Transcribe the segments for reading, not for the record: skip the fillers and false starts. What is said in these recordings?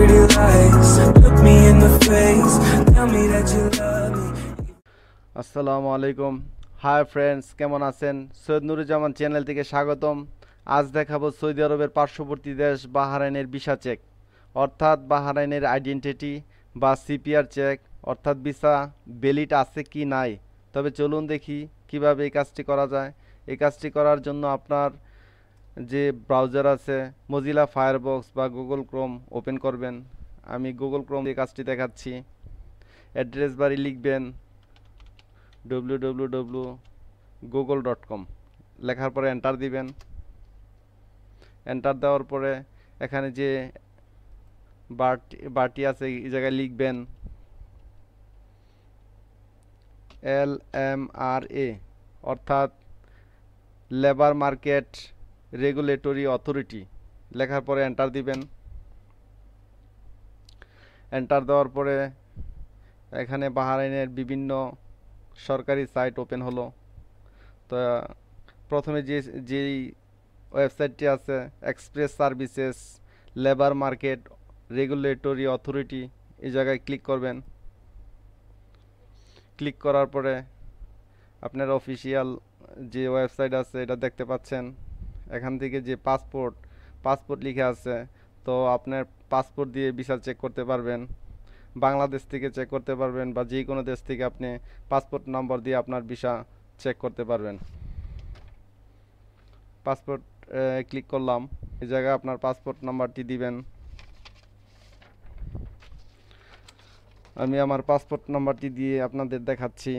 pretty lies. Look me in the face, tell me that you love me. আসসালামু আলাইকুম। Hi friends, কেমন আছেন? Syed Nuruzzaman channel থেকে স্বাগতম। আজ দেখাবো সৌদি আরবের পার্শ্ববর্তী দেশ বাহরাইনের ভিসা চেক, অর্থাৎ বাহরাইনের আইডেন্টিটি বা সিপিআর চেক, অর্থাৎ ভিসা ভ্যালিড আছে কি নাই। তবে চলুন দেখি কিভাবে এই কাজটি করা যায়। এই কাজটি করার জন্য আপনার যে ব্রাউজার আছে মজিলা ফায়ারবক্স বা গুগল ক্রোম ওপেন করবেন। আমি গুগল ক্রোম দিয়ে কাজটি দেখাচ্ছি। অ্যাড্রেস বারে লিখবেন www.google.com, লেখার পরে এন্টার দিবেন। এন্টার দেওয়ার পরে এখানে যে বারটি আছে এই জায়গায় লিখবেন LMRA, অর্থাৎ লেবার মার্কেট রেগুলেটরি অথরিটি। লেখার পরে এন্টার দিবেন। এন্টার দেওয়ার পরে এখানে বাহরাইনের বিভিন্ন সরকারি সাইট ওপেন হলো। তো প্রথমে যেই ওয়েবসাইটটি আছে express services labour market regulatory authority, এই জায়গায় ক্লিক করবেন। ক্লিক করার পরে আপনার অফিসিয়াল যে ওয়েবসাইট আছে এটা দেখতে পাচ্ছেন। এখান থেকে যে পাসপোর্ট লিখে আছে, তো আপনার পাসপোর্ট দিয়ে ভিসা চেক করতে পারবেন। বাংলাদেশ থেকে চেক করতে পারবেন বা যে কোনো দেশ থেকে আপনি পাসপোর্ট নম্বর দিয়ে আপনার ভিসা চেক করতে পারবেন। পাসপোর্ট ক্লিক করলাম। এই জায়গায় আপনার পাসপোর্ট নাম্বারটি দিবেন। আমি আমার পাসপোর্ট নাম্বারটি দিয়ে আপনাদের দেখাচ্ছি।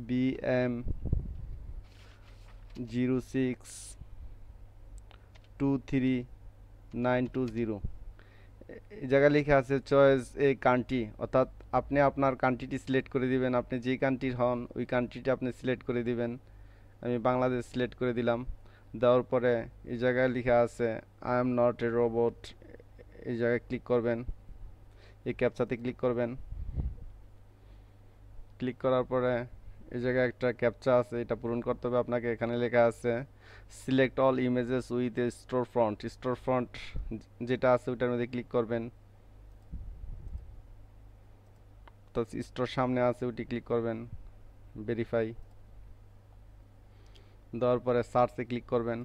BM0623920। এই জায়গায় লেখা আছে চয়েস এ কান্ট্রি, অর্থাৎ আপনি আপনার কান্ট্রিটি সিলেক্ট করে দিবেন। আপনি যেই কান্ট্রির হন ওই কান্ট্রিটি আপনি সিলেক্ট করে দিবেন। আমি বাংলাদেশ সিলেক্ট করে দিলাম। দেওয়ার পরে এই জায়গায় লেখা আছে I am not a robot, এই জায়গায় ক্লিক করবেন। এই ক্যাপচাতে ক্লিক করবেন। ক্লিক করার পরে এই জায়গায় একটা ক্যাপচা আছে, এটা পূরণ করতে হবে আপনাকে। এখানে লেখা আছে select all images with a store front যেটা আছে ওইটার মধ্যে ক্লিক করবেন। তো স্টোর সামনে আছে ওইটি ক্লিক করবেন। ভেরিফাই দেওয়ার পরে সার্চে ক্লিক করবেন।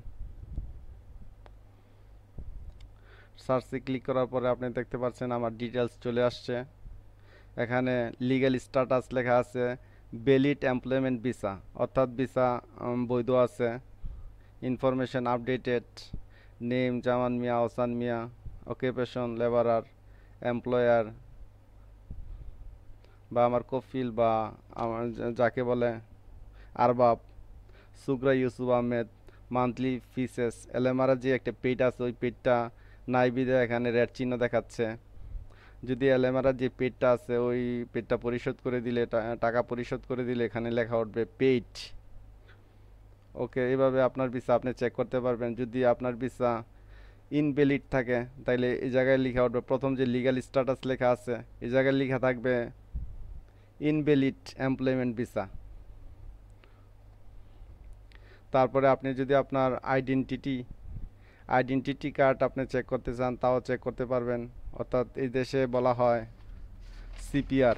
সার্চে ক্লিক করার পরে আপনি দেখতে পাচ্ছেন আমার ডিটেলস চলে আসছে। এখানে লিগ্যাল স্ট্যাটাস লেখা আছে ভ্যালিড এমপ্লয়মেন্ট ভিসা, অর্থাৎ ভিসা বৈধ আছে। ইনফরমেশন আপডেটেড, নেম জামান মিয়া ওসান মিয়া, অকুপেশন লেবারার, এমপ্লয়ার বা আমার কফিল বা আমার যাকে বলে আরবাব, সুগরা ইউসুফ আহমেদ, মান্থলি ফিসেস। এলএমআর যে একটা পেড আছে ওই পেডটা নাই বিদে এখানে রেড চিহ্ন দেখাচ্ছে। যদি এলএমআর যে পেডটা আছে ওই পেডটা পরিশোধ করে দিলে, টাকা পরিশোধ করে দিলে এখানে লেখা উঠবে পেইড। ওকে, এইভাবে আপনার ভিসা আপনি চেক করতে পারবেন। যদি আপনার ভিসা ইনভ্যালিড থাকে তাইলে এই জায়গায় লেখা উঠবে, প্রথম যে লিগ্যাল স্ট্যাটাস লেখা আছে এই জায়গায় লেখা থাকবে ইনভ্যালিড এমপ্লয়মেন্ট ভিসা। তারপরে আপনি যদি আপনার আইডেন্টিটি কার্ড আপনি চেক করতে চান তাও চেক করতে পারবেন, অর্থাৎ এই দেশে বলা হয় সিপিআর।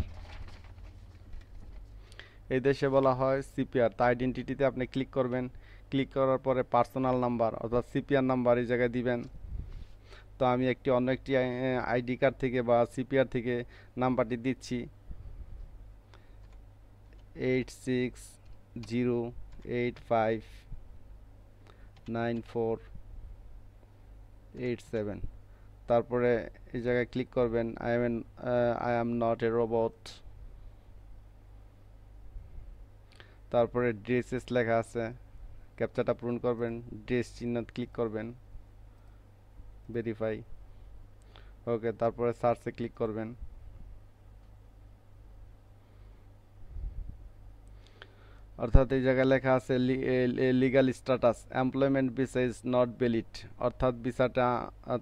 এই দেশে বলা হয় সিপিআর। তা আইডেন্টিটিতে আপনি ক্লিক করবেন। ক্লিক করার পরে পার্সোনাল নাম্বার অর্থাৎ সিপিআর নাম্বার এই জায়গায় দিবেন। তো আমি অন্য একটি আইডি কার্ড থেকে বা সিপিআর থেকে নাম্বারটি দিচ্ছি 8608594887। তারপরে এই জায়গায় ক্লিক করবেন I am not a robot. তারপরে ড্রেসেস লেখা আছে, ক্যাপচাটা পূরণ করবেন। ড্রেস চিহ্ন ক্লিক করবেন। ভেরিফাই। ওকে, তারপরে সার্চে ক্লিক করবেন। অর্থাৎ এই জায়গায় লেখা আছে legal status employment visa is not valid, অর্থাৎ ভিসাটা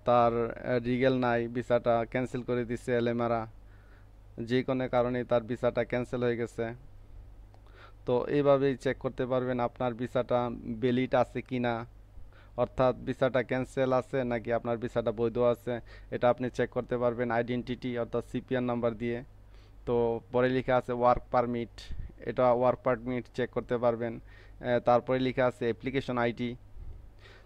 তার লিগ্যাল নাই, ভিসাটা ক্যান্সেল করে দিচ্ছে এলএমআরা, যে কোনো কারণে তার ভিসাটা ক্যান্সেল হয়ে গেছে। তো এইভাবেই চেক করতে পারবেন আপনার ভিসাটা ভ্যালিড আছে কি না, অর্থাৎ ভিসাটা ক্যান্সেল আছে নাকি আপনার ভিসাটা বৈধ আছে, এটা আপনি চেক করতে পারবেন আইডেন্টিটি অর্থাৎ সিপিআর নাম্বার দিয়ে। তো পরে লেখা আছে ওয়ার্ক পারমিট, এটা ওয়ার্ক পারমিট চেক করতে পারবেন। তারপরে লেখা আছে অ্যাপ্লিকেশন আইডি।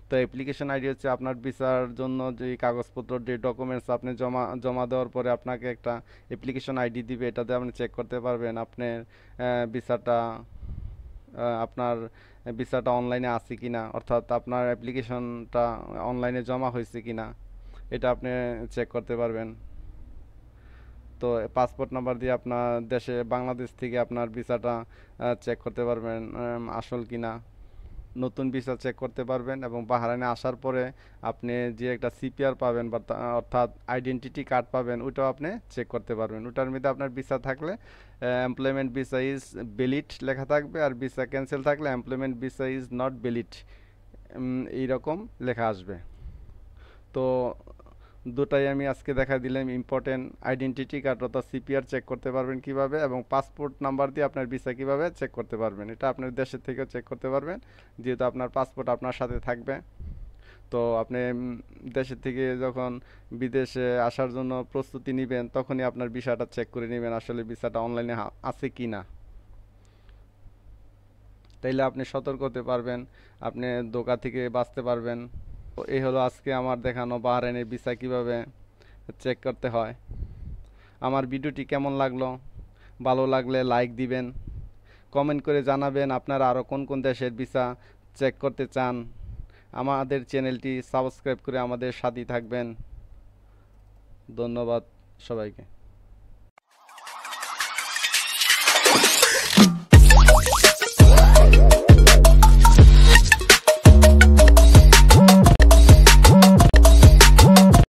তো অ্যাপ্লিকেশন আইডি হচ্ছে আপনার ভিসার জন্য যে কাগজপত্র, যে ডকুমেন্টস আপনি জমা জমা দেওয়ার পরে আপনাকে একটা অ্যাপ্লিকেশন আইডি দিবে, এটাতে আপনি চেক করতে পারবেন আপনার ভিসাটা আপনার ভিসাটা অনলাইনে আছে কিনা, অর্থাৎ আপনার অ্যাপ্লিকেশনটা অনলাইনে জমা হয়েছে কিনা, এটা আপনি চেক করতে পারবেন। তো পাসপোর্ট নাম্বার দিয়ে আপনার দেশে বাংলাদেশ থেকে আপনার ভিসাটা চেক করতে পারবেন আসল কিনা। নতুন ভিসা চেক করতে পারবেন এবং বাহরাইনে আসার পরে আপনি যে একটা সিপিআর পাবেন বা অর্থাৎ আইডেন্টিটি কার্ড পাবেন, ওটাও আপনি চেক করতে পারবেন। ওটার মধ্যে আপনার ভিসা থাকলে এমপ্লয়মেন্ট ভিসা ইজ ভ্যালিড লেখা থাকবে, আর ভিসা ক্যান্সেল থাকলে employment visa is not valid এইরকম লেখা আসবে। তো দুটাই আমি আজকে দেখা দিলাম ইম্পর্টেন্ট। আইডেন্টিটি কার্ড অর্থাৎ সিপিআর চেক করতে পারবেন কিভাবে, এবং পাসপোর্ট নাম্বার দিয়ে আপনার ভিসা কিভাবে চেক করতে পারবেন, এটা আপনার দেশের থেকেও চেক করতে পারবেন যেহেতু আপনার পাসপোর্ট আপনার সাথে থাকবে। তো আপনি দেশের থেকে যখন বিদেশে আসার জন্য প্রস্তুতি নেবেন তখনই আপনার ভিসাটা চেক করে নেবেন আসলে ভিসাটা অনলাইনে আছে কি না। তাইলে আপনি সতর্ক হতে পারবেন, আপনি ধোঁকা থেকে বাঁচতে পারবেন। তো এই হলো আজকে আমার দেখানো বাহরাইনের ভিসা কিভাবে চেক করতে হয়। আমার ভিডিওটি কেমন লাগলো, ভালো লাগলে লাইক দিবেন, কমেন্ট করে জানাবেন আপনারা আরও কোন কোন দেশের ভিসা চেক করতে চান। আমাদের চ্যানেলটি সাবস্ক্রাইব করে আমাদের সাথেই থাকবেন। ধন্যবাদ সবাইকে।